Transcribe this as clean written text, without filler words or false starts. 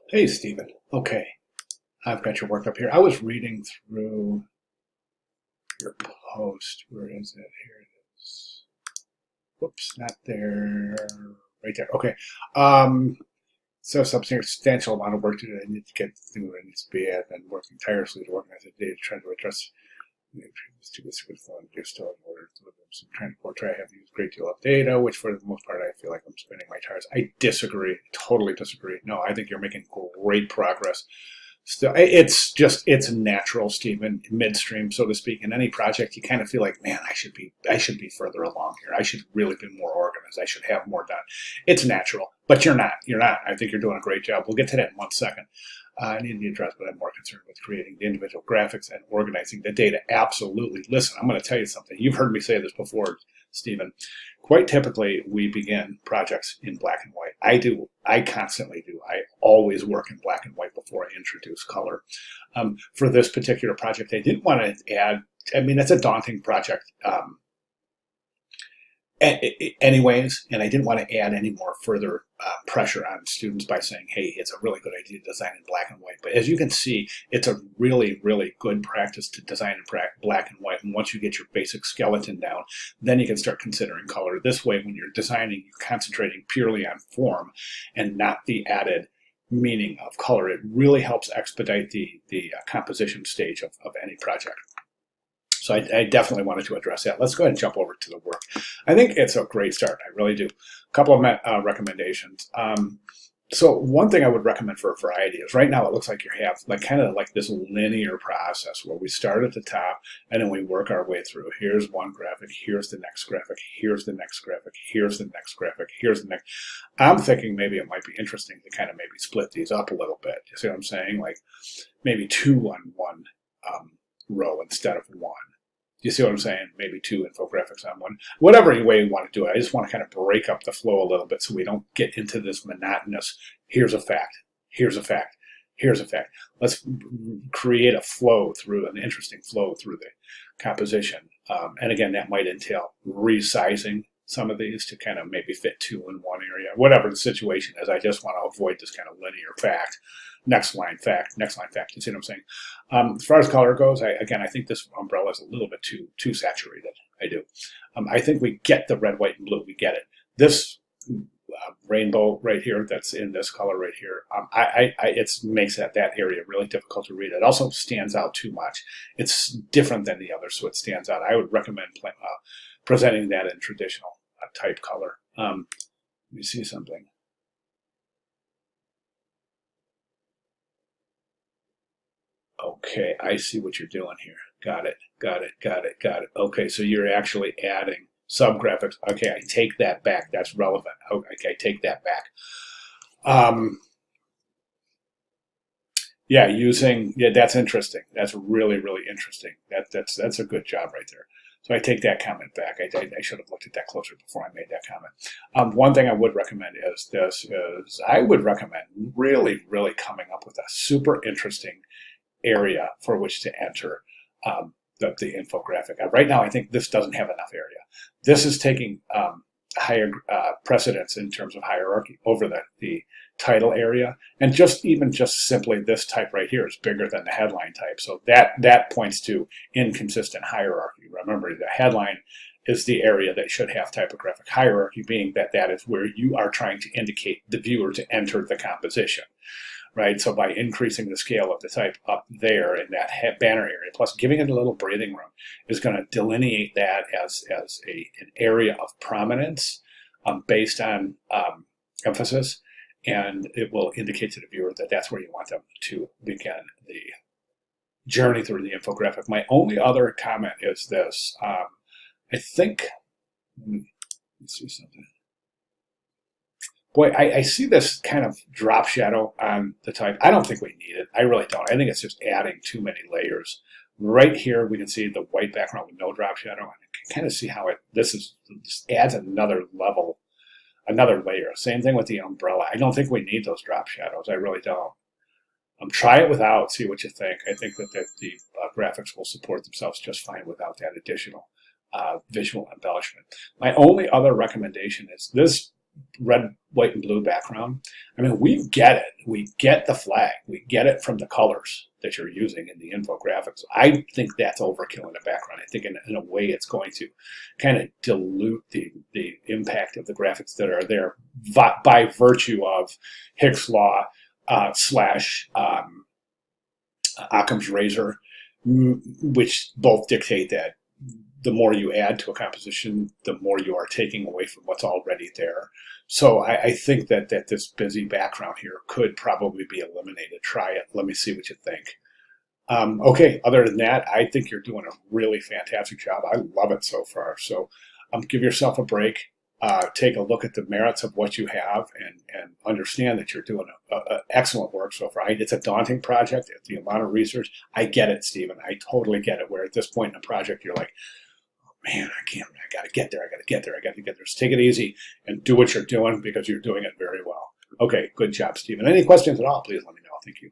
Hey, Stephen. Okay, I've got your work up here. I was reading through your post. Where is it? Here it is. Whoops, not there. Right there. Okay. Um, so substantial amount of work to do. I need to get through it. It needs to be I've been working tirelessly to organize the data, trying to address to this good fun. Do still in order to deliver some trying to portray. I have used a great deal of data, which for the most part I feel like I'm spending my tires. I disagree. Totally disagree. No, I think you're making great progress. Still, it's natural, Stephen, midstream, so to speak. In any project, you kind of feel like, man, I should be further along here. I should really be more organized. I should have more done. It's natural, but you're not. You're not. I think you're doing a great job. We'll get to that in 1 second. I need to address, but I'm more concerned with creating the individual graphics and organizing the data. Absolutely. Listen, I'm going to tell you something. You've heard me say this before, Stephen. Quite typically, we begin projects in black and white. I do. I constantly do. I always work in black and white before I introduce color. For this particular project, I didn't want to add. I mean, it's a daunting project. Anyways, and I didn't want to add any more further pressure on students by saying, hey, it's a really good idea to design in black and white. But as you can see, it's a really, really good practice to design in black and white. And once you get your basic skeleton down, then you can start considering color. This way, when you're designing, you're concentrating purely on form and not the added meaning of color. It really helps expedite the composition stage of any project. So I definitely wanted to address that. Let's go ahead and jump over to the work. I think it's a great start. I really do. A couple of recommendations. So one thing I would recommend for a variety is right now it looks like you have like kind of like this linear process where we start at the top and then we work our way through. Here's one graphic, here's the next graphic, here's the next graphic, here's the next graphic, here's the next. I'm thinking maybe it might be interesting to kind of maybe split these up a little bit. You see what I'm saying? Like maybe two on one row instead of one. You see what I'm saying? Maybe two infographics on one. Whatever way you want to do it. I just want to kind of break up the flow a little bit so we don't get into this monotonous, here's a fact, here's a fact, here's a fact. Let's create a flow through, an interesting flow through the composition. And again, that might entail resizing some of these to kind of maybe fit two in one area. Whatever the situation is, I just want to avoid this kind of linear fact. Next line fact, next line fact. You see what I'm saying? As far as color goes, I think this umbrella is a little bit too saturated. I do. I think we get the red, white, and blue. We get it. This rainbow right here, that's in this color right here, it makes that area really difficult to read. It also stands out too much. It's different than the others, so it stands out. I would recommend presenting that in traditional type color. Let me see something. Okay, I see what you're doing here. Got it, got it, got it, got it. Okay, so you're actually adding subgraphics. Okay, I take that back. That's relevant. Okay, I take that back. Um, yeah, that's interesting. That's really, really interesting. That's a good job right there. So I take that comment back. I should have looked at that closer before I made that comment. One thing I would recommend is I would recommend really, really coming up with a super interesting area for which to enter the infographic. Right now, I think this doesn't have enough area. This is taking higher precedence in terms of hierarchy over the title area, and just simply this type right here is bigger than the headline type. So that points to inconsistent hierarchy. Remember, the headline is the area that should have typographic hierarchy, being that is where you are trying to indicate the viewer to enter the composition. Right, so by increasing the scale of the type up there in that banner area, plus giving it a little breathing room, is going to delineate that as an area of prominence based on emphasis, and it will indicate to the viewer that that's where you want them to begin the journey through the infographic. My only other comment is this. I think, let's see something. Boy, I see this kind of drop shadow on the type. I don't think we need it. I really don't. I think it's just adding too many layers. Right here, we can see the white background with no drop shadow. And you can kind of see how this adds another level, another layer. Same thing with the umbrella. I don't think we need those drop shadows. I really don't. Try it without, see what you think. I think that the graphics will support themselves just fine without that additional visual embellishment. My only other recommendation is this red, white, and blue background. I mean, we get it. We get the flag. We get it from the colors that you're using in the infographics. I think that's overkill in the background. I think in a way it's going to kind of dilute the impact of the graphics that are there by virtue of Hicks' law slash Occam's razor, which both dictate that the more you add to a composition, the more you are taking away from what's already there. So I think that this busy background here could probably be eliminated. Try it. Let me see what you think. Okay, other than that, I think you're doing a really fantastic job. I love it so far. So give yourself a break. Take a look at the merits of what you have and understand that you're doing excellent work so far. It's a daunting project. It's the amount of research. I get it, Stephen. I totally get it. Where at this point in the project, you're like, man, I got to get there. I got to get there. So take it easy and do what you're doing because you're doing it very well. Okay, good job, Stephen. Any questions at all, please let me know. Thank you.